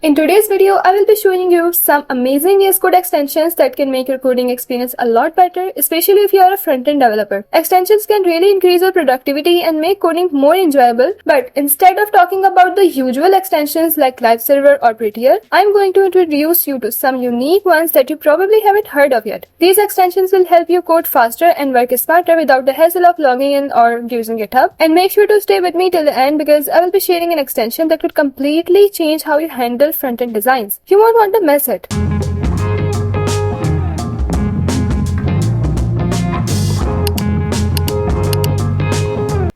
In today's video, I will be showing you some amazing VS Code extensions that can make your coding experience a lot better, especially if you are a front-end developer. Extensions can really increase your productivity and make coding more enjoyable, but instead of talking about the usual extensions like Liveserver or Prettier, I'm going to introduce you to some unique ones that you probably haven't heard of yet. These extensions will help you code faster and work smarter without the hassle of logging in or using GitHub. And make sure to stay with me till the end because I will be sharing an extension that could completely change how you handle front-end designs. You won't want to miss it.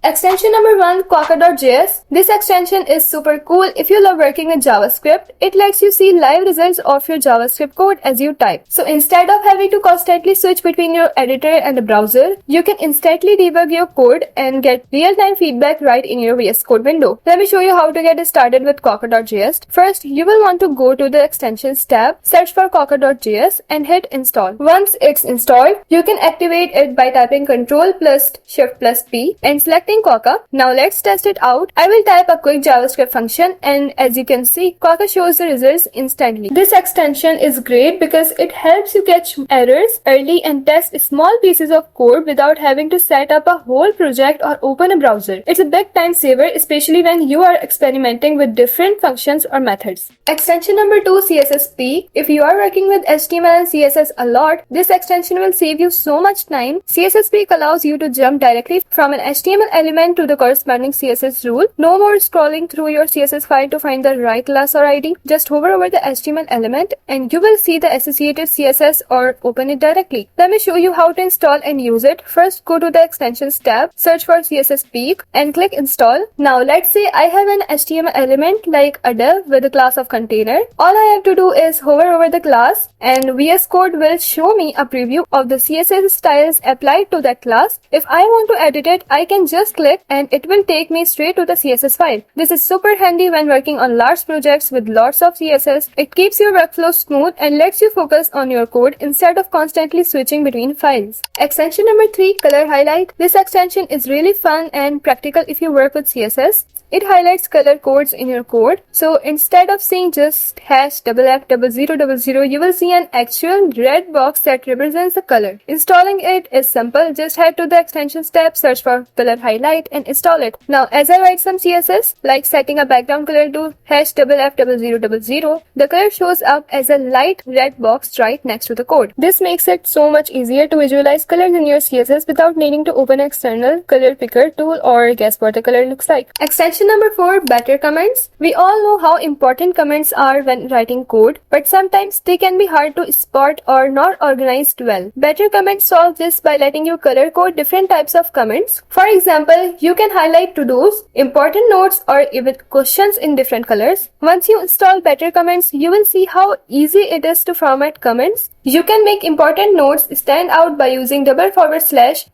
Extension number 1, Quokka.js. This extension is super cool if you love working with JavaScript. It lets you see live results of your JavaScript code as you type. So instead of having to constantly switch between your editor and the browser, you can instantly debug your code and get real-time feedback right in your VS Code window. Let me show you how to get started with Quokka.js. First, you will want to go to the Extensions tab, search for Quokka.js and hit install. Once it's installed, you can activate it by typing Ctrl+Shift+P and selecting Quokka. Now let's test it out. I will type a quick JavaScript function and as you can see, Quokka shows the results instantly. This extension is great because it helps you catch errors early and test small pieces of code without having to set up a whole project or open a browser. It's a big time saver, especially when you are experimenting with different functions or methods. Extension number 2, CSS-Peek. If you are working with HTML and CSS a lot, this extension will save you so much time. CSS-Peek allows you to jump directly from an HTML element to the corresponding CSS rule. No more scrolling through your CSS file to find the right class or ID. Just hover over the HTML element and you will see the associated CSS or open it directly. Let me show you how to install and use it. First, go to the Extensions tab, search for CSS-Peek and click install. Now let's say I have an HTML element like a div with a class of container. All I have to do is hover over the class and VS Code will show me a preview of the CSS styles applied to that class. If I want to edit it, I can just click and it will take me straight to the CSS file. This is super handy when working on large projects with lots of CSS. It keeps your workflow smooth and lets you focus on your code instead of constantly switching between files. Extension number 3, Color Highlight. This extension is really fun and practical if you work with CSS. It highlights color codes in your code. So instead of seeing just #FF0000, you will see an actual red box that represents the color. Installing it is simple. Just head to the Extensions tab, search for Color Highlight and install it. Now as I write some CSS, like setting a background color to #FF0000, the color shows up as a light red box right next to the code. This makes it so much easier to visualize colors in your CSS without needing to open an external color picker tool or guess what the color looks like. Extension number 4, Better Comments. We all know how important comments are when writing code, but sometimes they can be hard to spot or not organized well. Better Comments solve this by letting you color code different types of comments. For example, you can highlight to-dos, important notes, or even questions in different colors. Once you install Better Comments, you will see how easy it is to format comments. You can make important notes stand out by using !/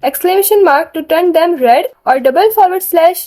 exclamation mark to turn them red or !/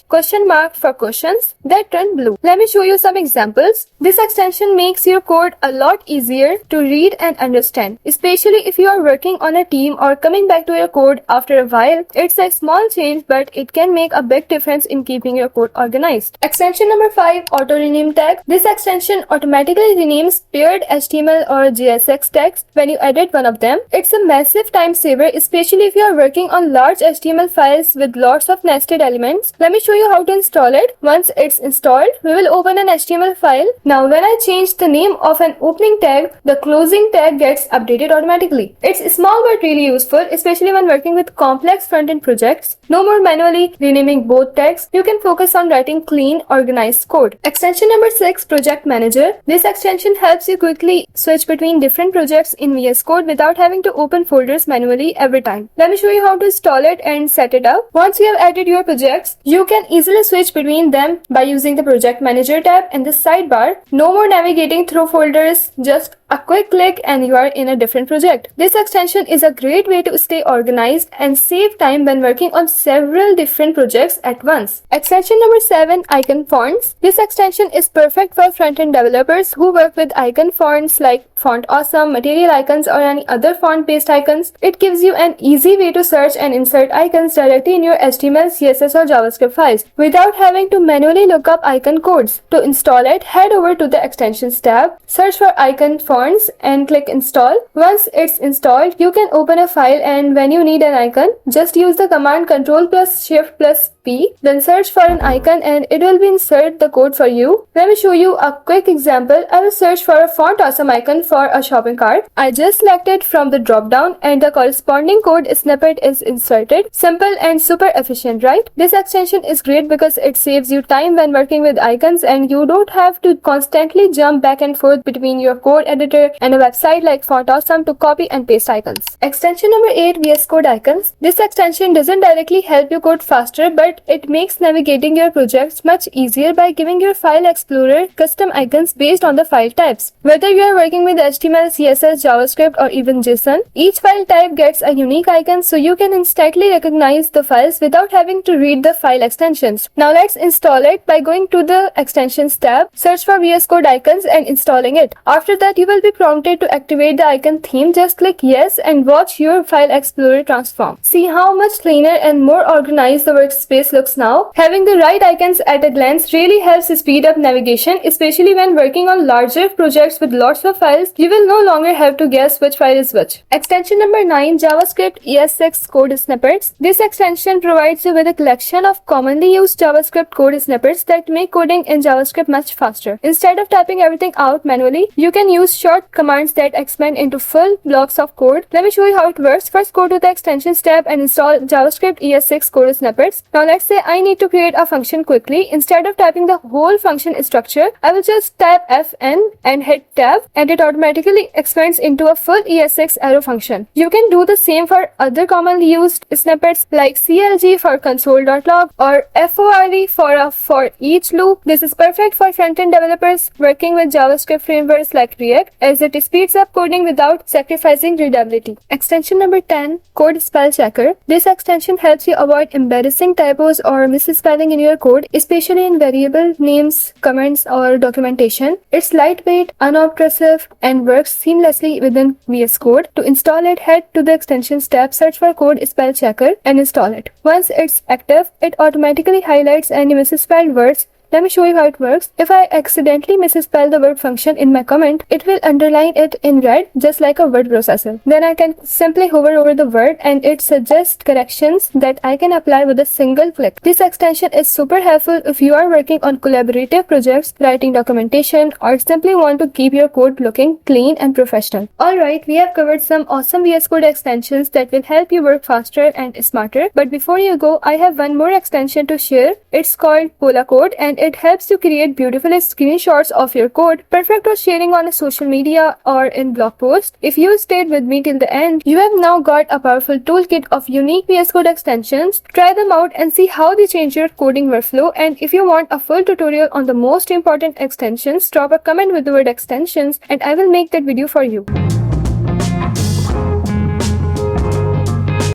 question mark for questions that turn blue. Let me show you some examples. This extension makes your code a lot easier to read and understand, especially if you are working on a team or coming back to your code after a while. It's a small change, but it can make a big difference in keeping your code organized. Extension number 5, Auto Rename Tag. This extension automatically renames paired HTML or JSX tags when you edit one of them. It's a massive time saver, especially if you are working on large HTML files with lots of nested elements. Let me show you how to install it. Once it's installed, we will open an HTML file. Now when I change the name of an opening tag, the closing tag gets updated automatically. It's small but really useful, especially when working with complex front-end projects. No more manually renaming both tags. You can focus on writing clean, organized code. Extension number 6, Project Manager. This extension helps you quickly switch between different projects in VS Code without having to open folders manually every time. Let me show you how to install it and set it up. Once you have added your projects, you can easily switch between them by using the Project Manager tab in the sidebar. No more navigating through folders, just a quick click and you are in a different project. This extension is a great way to stay organized and save time when working on several different projects at once. Extension number 7, Icon Fonts. This extension is perfect for front-end developers who work with icon fonts like Font Awesome, Material Icons, or any other font-based icons. It gives you an easy way to search and insert icons directly in your HTML, CSS, or JavaScript files without having to to manually look up icon codes. To install it, head over to the Extensions tab, search for icon fonts and click Install. Once it's installed, you can open a file, and when you need an icon, just use the command Ctrl plus Shift plus P, then search for an icon and it will insert the code for you. Let me show you a quick example. I will search for a font awesome icon for a shopping cart. I just selected from the drop down and the corresponding code snippet is inserted. Simple and super efficient, right? This extension is great because it saves you time when working with icons, and you don't have to constantly jump back and forth between your code editor and a website like Font Awesome to copy and paste icons. Extension number 8, VS Code Icons. This extension doesn't directly help you code faster, but it makes navigating your projects much easier by giving your file explorer custom icons based on the file types. Whether you are working with HTML, CSS, JavaScript, or even JSON, each file type gets a unique icon so you can instantly recognize the files without having to read the file extensions. Now let's install it by going to the Extensions tab, search for VS Code Icons and installing it. After that, you will be prompted to activate the icon theme. Just click yes and watch your file explorer transform. See how much cleaner and more organized the workspace looks now. Having the right icons at a glance really helps speed up navigation, especially when working on larger projects with lots of files. You will no longer have to guess which file is which. Extension number 9, JavaScript ES6 Code Snippets. This extension provides you with a collection of commonly used JavaScript code snippets that make coding in JavaScript much faster. Instead of typing everything out manually, you can use short commands that expand into full blocks of code. Let me show you how it works. First, go to the Extensions tab and install JavaScript ES6 Code Snippets. Now let's say I need to create a function quickly. Instead of typing the whole function structure, I will just type Fn and hit tab, and it automatically expands into a full ES6 arrow function. You can do the same for other commonly used snippets like CLG for console.log or FORE for each loop. This is perfect for front-end developers working with JavaScript frameworks like React, as it speeds up coding without sacrificing readability. Extension number 10, Code Spell Checker. This extension helps you avoid embarrassing typos or misspelling in your code, especially in variable names, comments, or documentation. It's lightweight, unobtrusive, and works seamlessly within VS Code. To install it, head to the Extensions tab, search for Code Spell Checker, and install it. Once it's active, it automatically highlights any misspelled words. Let me show you how it works. If I accidentally misspell the word function in my comment, it will underline it in red, just like a word processor. Then I can simply hover over the word and it suggests corrections that I can apply with a single click. This extension is super helpful if you are working on collaborative projects, writing documentation, or simply want to keep your code looking clean and professional. Alright, we have covered some awesome VS Code extensions that will help you work faster and smarter. But before you go, I have one more extension to share. It's called Pola Code, and it helps you create beautiful screenshots of your code, perfect for sharing on a social media or in blog posts. If you stayed with me till the end, you have now got a powerful toolkit of unique VS Code extensions. Try them out and see how they change your coding workflow. And if you want a full tutorial on the most important extensions, drop a comment with the word extensions and I will make that video for you.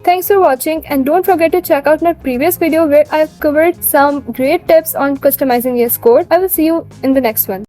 Thanks for watching, and don't forget to check out my previous video where I've covered some great tips on customizing VS Code. I will see you in the next one.